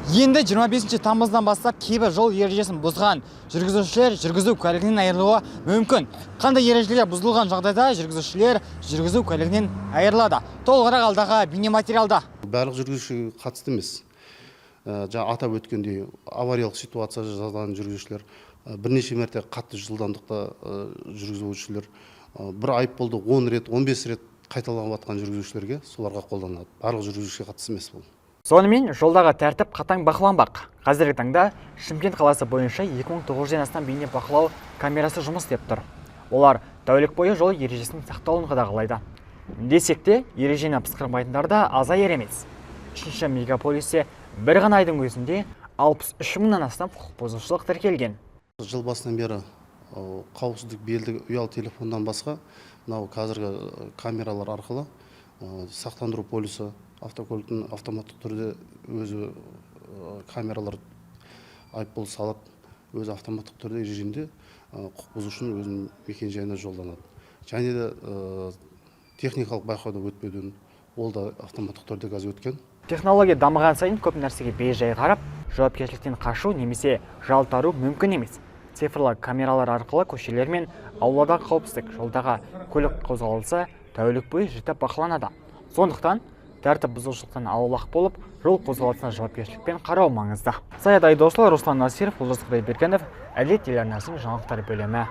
Енді 25 тамыздан бастап кейбір жол ережесін бұзған жүргізушілер жүргізу куәлігінен айырылуы мүмкін. Қандай ережелер бұзылған жағдайда жүргізушілер жүргізу куәлігінен айырылады? Толығырақ алдағы бейнематериалда. Барлық жүргізушіге қатысты емес. Жаңа атап өткендей авариялық ситуация жазған жүргізушілер, бірнеше мәрте қатты жылдамдықта жүргізушілер, бір айыппұлды 10 рет, 15 рет қайталанып жатқан жүргізушілерге соларға қолданады. Барлық жүргізушіге қатысты емес бұл. Сонымен жолдағы тәртіп қатаң бақыланбақ. Қазіргі таңда Шымкент қаласы бойынша 2900-ден астам бейне бақылау камерасы жұмыс істеп тұр. Олар тәулік бойы жол ережесінің сақталуын қадағалайды. Десек те, ережені пысқырмайтындар да азайар емес. Үшінші мегаполисте бір ғана айдың өзінде 63 мыңнан астам құқық бұзушылық тіркелген. Жыл басынан бері қауіпсіздік белгі ұялы телефондан басқа, қазіргі камералар арқылы сақтандыру полисі, автокөліктің автоматтық түрде өзі камералар айыппұл салып, өзі автоматтық түрде режимде құқық бұзушының өзінің мекен-жайына жолданады. Және де техникалық байқауды өтпеуден, ол да автоматтық түрде қазір өткен. Технология дамыған сайын көп нәрсеге бей-жай қарап, жауапкершіліктен қашу немесе жалтару мүмкін емес. Цифрлы камералар арқылы көшелер мен ауладағы қауіпсіздік, жолдағы көлік қозғалысы тәулік бойы жіті бақыланады. Сондықтан тәртіп бұзушылықтан аулақ болып, жол қозғалысына жауапкершілікпен қарау маңызды. Саят Айдосұлы, Руслан Насиров, Олжас Құдайбергенов, Әділет телеарнасының жаңалықтар бөлімі.